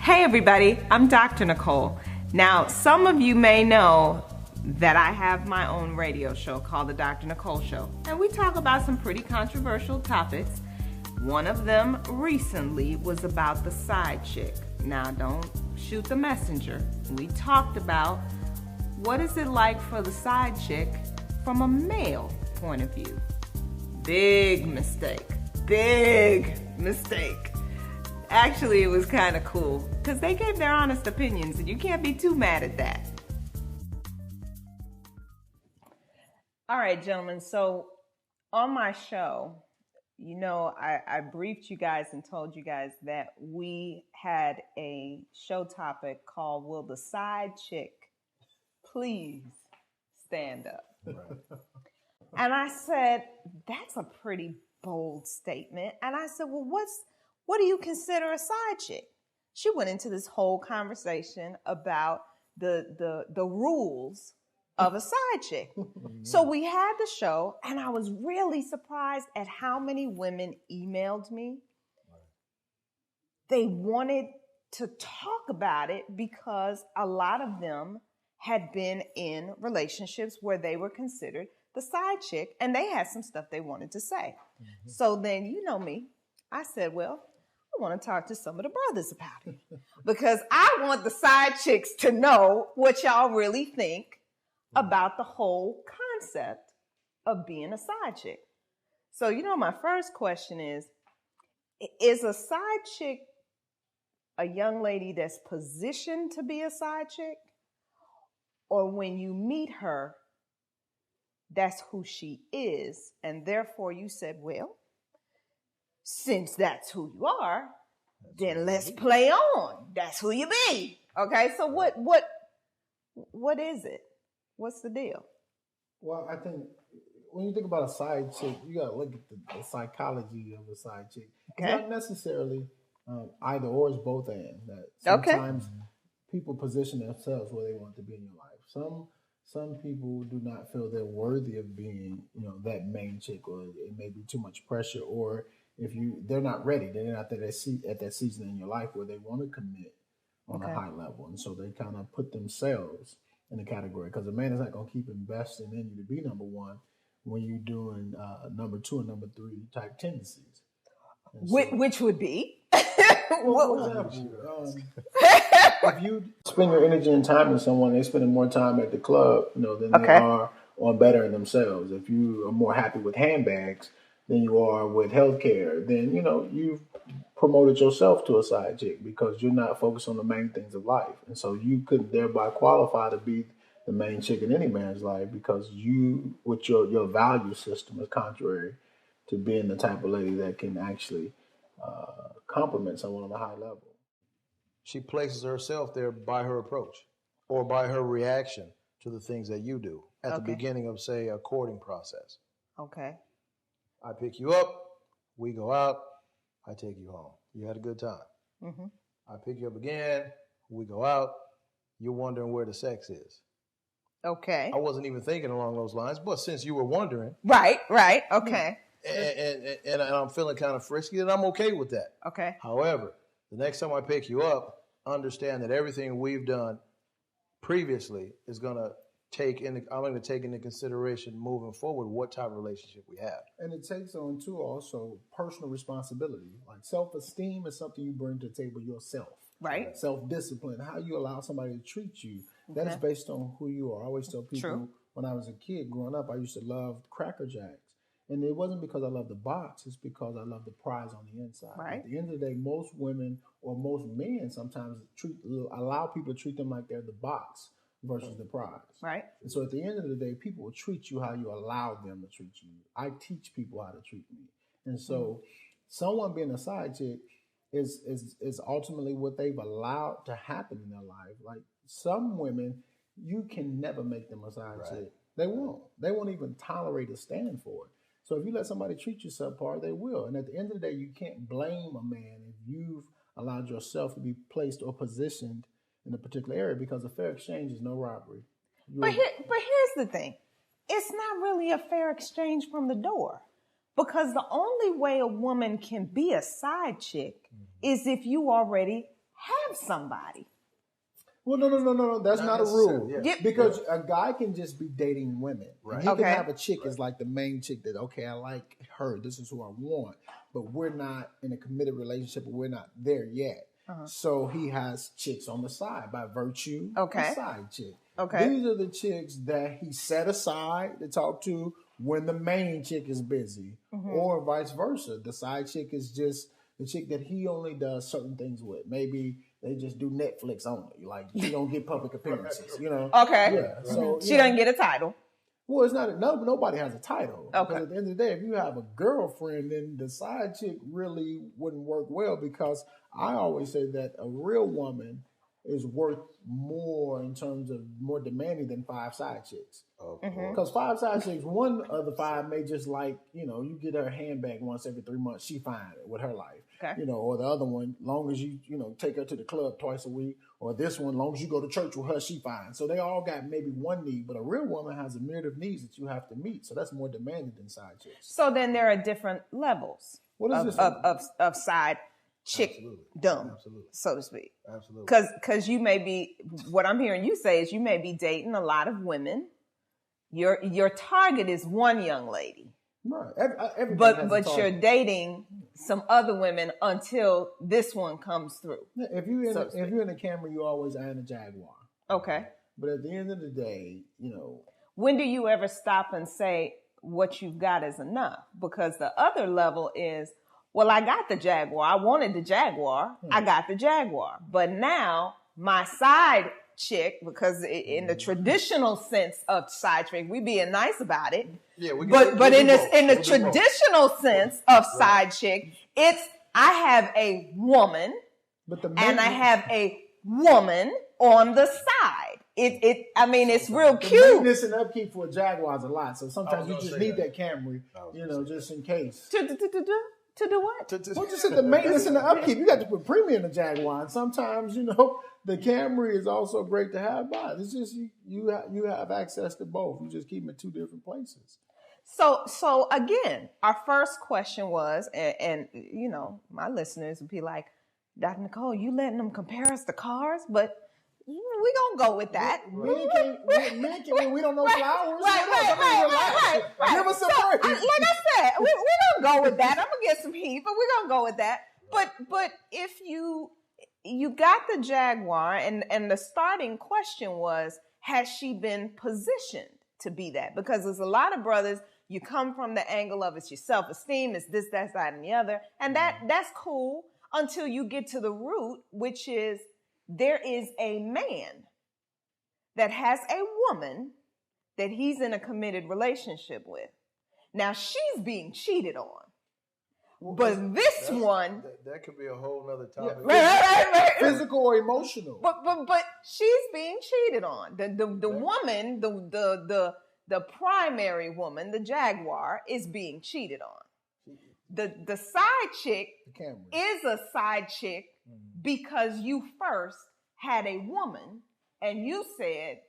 Hey everybody, I'm Dr. Nicole. Now, some of you may know that I have my own radio show called The Dr. Nicole Show, and we talk about some pretty controversial topics. One of them recently was about the side chick. Now, don't shoot the messenger. We talked about what is it like for the side chick from a male point of view. Big mistake. Actually, it was kind of cool because they gave their honest opinions and you can't be too mad at that. All right, gentlemen, so on my show, you know, I briefed you guys and told you guys that we had a show topic called Will the Side Chick Please Stand Up? Right. And I said, that's a pretty bold statement. And I said, well, what do you consider a side chick? She went into this whole conversation about the rules of a side chick. So we had the show, and I was really surprised at how many women emailed me. They wanted to talk about it because a lot of them had been in relationships where they were considered the side chick, and they had some stuff they wanted to say. Mm-hmm. So then, you know me, I said, well, I want to talk to some of the brothers about it because I want the side chicks to know what y'all really think about the whole concept of being a side chick. So, you know, my first question is a side chick a young lady that's positioned to be a side chick? Or when you meet her, that's who she is, and therefore you said, well, since that's who you are, then let's play on. That's who you be. Okay, so what is it? What's the deal? Well, I think when you think about a side chick, you got to look at the psychology of a side chick. Okay. It's not necessarily either or, it's both and. That sometimes people position themselves where they want to be in your life. Some people do not feel they're worthy of being, you know, that main chick, or it may be too much pressure, or if they're not ready, they're not at that season in your life where they want to commit on a high level, and so they kind of put themselves in a category, because a man is not going to keep investing in you to be number one when you're doing number two and number three type tendencies. Which would be? For example, if you spend your energy and time with someone, they're spending more time at the club, you know, than they are on bettering themselves. If you are more happy with handbags than you are with healthcare, then, you know, you've promoted yourself to a side chick because you're not focused on the main things of life. And so you could thereby qualify to be the main chick in any man's life because you, with your value system, is contrary to being the type of lady that can actually compliment someone on a high level. She places herself there by her approach or by her reaction to the things that you do at the beginning of, say, a courting process. Okay. I pick you up, we go out, I take you home. You had a good time. Mm-hmm. I pick you up again, we go out, you're wondering where the sex is. Okay. I wasn't even thinking along those lines, but since you were wondering. Right, okay. And I'm feeling kind of frisky, and I'm okay with that. Okay. However, the next time I pick you up, understand that everything we've done previously is going to I'm going to take into consideration moving forward what type of relationship we have. And it takes on, too, also personal responsibility. Like self-esteem is something you bring to the table yourself. Right. Self-discipline, how you allow somebody to treat you, that is based on who you are. I always tell people when I was a kid growing up, I used to love Cracker Jacks. And it wasn't because I loved the box, it's because I loved the prize on the inside. Right. At the end of the day, most women or most men sometimes allow people to treat them like they're the box versus the prize. Right. And so at the end of the day, people will treat you how you allow them to treat you. I teach people how to treat me. And so someone being a side chick is ultimately what they've allowed to happen in their life. Like some women, you can never make them a side chick. They won't. They won't even tolerate or stand for it. So if you let somebody treat you subpar, they will. And at the end of the day, you can't blame a man if you've allowed yourself to be placed or positioned in a particular area, because a fair exchange is no robbery. But here's the thing. It's not really a fair exchange from the door, because the only way a woman can be a side chick is if you already have somebody. Well, no. That's not a rule. Yeah. Because a guy can just be dating women. Right. He can have a chick as like the main chick that, okay, I like her. This is who I want. But we're not in a committed relationship. We're not there yet. So he has chicks on the side by virtue of the side chick. Okay. These are the chicks that he set aside to talk to when the main chick is busy, or vice versa. The side chick is just the chick that he only does certain things with. Maybe they just do Netflix only. Like, she don't get public appearances, you know? Okay. Yeah. So she doesn't get a title. Well, it's not. Nobody has a title. Okay. Because at the end of the day, if you have a girlfriend, then the side chick really wouldn't work well, because I always say that a real woman is worth more in terms of more demanding than 5 side chicks. Because 5 side chicks, one of the 5 may just like, you get her handbag once every 3 months, she fine with her life. Okay. Or the other one, long as you, take her to the club twice a week, or this one, long as you go to church with her, she fine. So they all got maybe one need, but a real woman has a myriad of needs that you have to meet. So that's more demanding than side chicks. So then there are different levels of side chickdom, so to speak. Absolutely. Because you may be, what I'm hearing you say is you may be dating a lot of women. Your target is one young lady. Right. But you're dating some other women until this one comes through. Yeah, if you're in a Camry, you always eyeing a Jaguar. Okay. But at the end of the day, when do you ever stop and say what you've got is enough? Because the other level is, well, I got the Jaguar. I wanted the Jaguar. I got the Jaguar. But now my side chick, because in the traditional sense of side chick, we being nice about it. Yeah, but in the traditional sense of side chick, it's I have a woman and I have a woman on the side. It's real cute. Maintenance and upkeep for a Jaguar is a lot, so sometimes you just need that Camry, just in case. To do what? Well, just the maintenance and the upkeep. You got to put premium in the Jaguar. And sometimes, the Camry is also great to have by. It's just you have access to both. You just keep them in 2 different places. So again, our first question was, and my listeners would be like, Dr. Nicole, you letting them compare us to cars? But we gonna go with that. We don't know flowers. Right. Give us a break. Like I said, we gonna go with that. I'm gonna get some heat, but we're gonna go with that. But if you got the Jaguar, and the starting question was, has she been positioned to be that? Because there's a lot of brothers, you come from the angle of it's your self-esteem, it's this, that, that, and the other, and that's cool until you get to the root, which is there is a man that has a woman that he's in a committed relationship with. Now she's being cheated on. Well, but this one... That could be a whole nother topic. Yeah. Right. Physical or emotional. But she's being cheated on. The woman, the primary woman, the Jaguar, is being cheated on. The side chick is a side chick because you first had a woman and you said,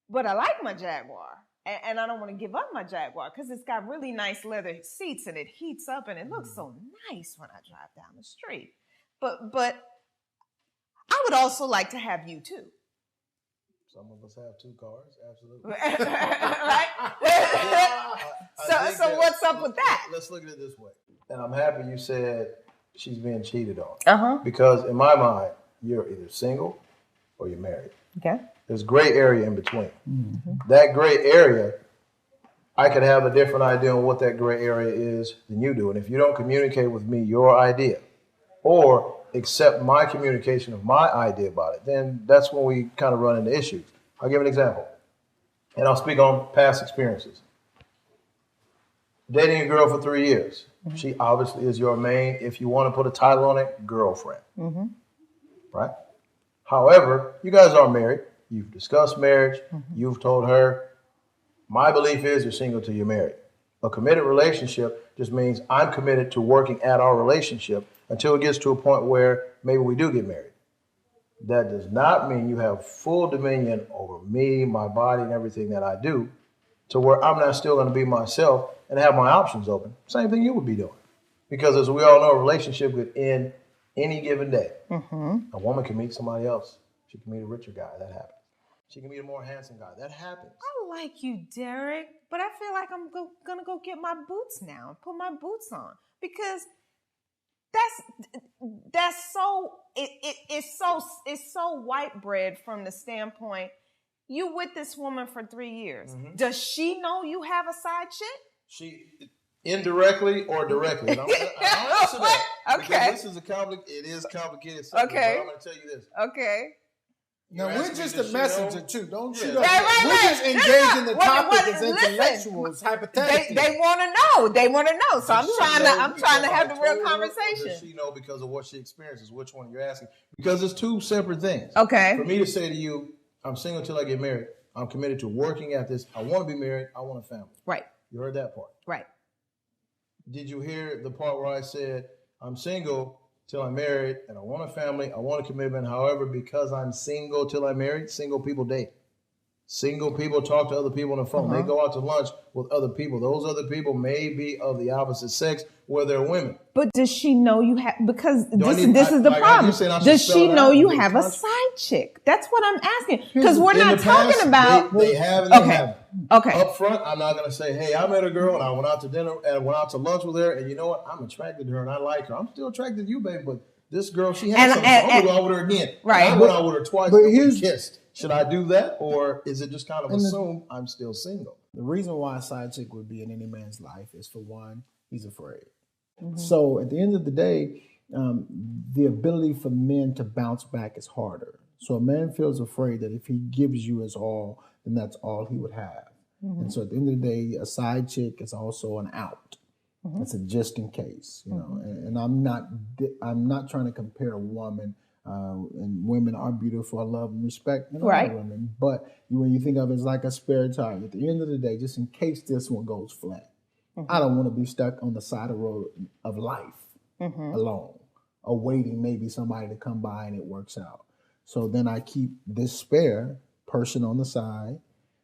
but I like my Jaguar. And I don't want to give up my Jaguar because it's got really nice leather seats and it heats up and it looks so nice when I drive down the street. But I would also like to have you too. Some of us have 2 cars, absolutely. Right? So what's up with that? Let's look at it this way. And I'm happy you said she's being cheated on. Because in my mind, you're either single or you're married. Okay. There's gray area in between. That gray area, I could have a different idea on what that gray area is than you do. And if you don't communicate with me your idea or accept my communication of my idea about it, then that's when we kind of run into issues. I'll give an example. And I'll speak on past experiences. Dating a girl for 3 years. She obviously is your main, if you want to put a title on it, girlfriend. Right? However, you guys are married. You've discussed marriage. You've told her, my belief is you're single till you're married. A committed relationship just means I'm committed to working at our relationship until it gets to a point where maybe we do get married. That does not mean you have full dominion over me, my body, and everything that I do, to where I'm not still going to be myself and have my options open. Same thing you would be doing. Because as we all know, a relationship could end any given day. Mm-hmm. A woman can meet somebody else. She can meet a richer guy. That happens. She can meet a more handsome guy. That happens. I like you, Derek, but I feel like I'm gonna go get my boots now, put my boots on, because that's so it's so white bread from the standpoint. You with this woman for 3 years. Mm-hmm. Does she know you have a side chick? She indirectly or directly. And I'll answer that. Okay. Because this is it is complicated. Okay. But I'm going to tell you this. Okay. Now, we're just a messenger, too. Don't shoot us. Right. We're just engaging the topic as intellectuals, hypothetically. They want to know. They want to know. So I'm trying to have the real conversation. Does she know because of what she experiences? Which one you're asking? Because it's two separate things. Okay. For me to say to you, I'm single until I get married. I'm committed to working at this. I want to be married. I want a family. Right. You heard that part. Right. Did you hear the part where I said, I'm single till I'm married and I want a family, I want a commitment. However, because I'm single till I'm married, single people date. Single people talk to other people on the phone. They go out to lunch with other people. Those other people may be of the opposite sex, where they're women. But does she know you have, because this is the problem. Does she know you have a side chick? That's what I'm asking. Because we're not talking about. They have and they haven't. Okay. Up front, I'm not going to say, hey, I met a girl and I went out to dinner and went out to lunch with her. And you know what? I'm attracted to her and I like her. I'm still attracted to you, baby. But this girl, she has something. I'm going to go out with her again. Right. I went out with her twice. But we kissed. Should I do that? Or is it just kind of assumed I'm still single? The reason why a side chick would be in any man's life is, for one, he's afraid. Mm-hmm. So at the end of the day, the ability for men to bounce back is harder. So a man feels afraid that if he gives you his all, then that's all he would have. Mm-hmm. And so at the end of the day, a side chick is also an out. Mm-hmm. It's a just in case, you know. And I'm not trying to compare a woman. And women are beautiful. I love and respect women. But when you think of it as like a spare tire, at the end of the day, just in case this one goes flat, I don't want to be stuck on the side of the road of life alone, awaiting maybe somebody to come by and it works out. So then I keep this spare person on the side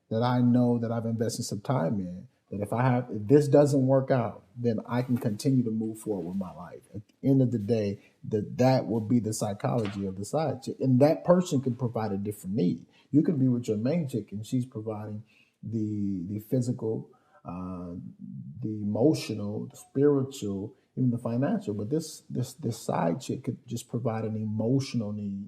that I know that I've invested some time in, that if this doesn't work out, then I can continue to move forward with my life. At the end of the day, that will be the psychology of the side chick. And that person can provide a different need. You can be with your main chick and she's providing the physical, the emotional, the spiritual, even the financial. But this side chick could just provide an emotional need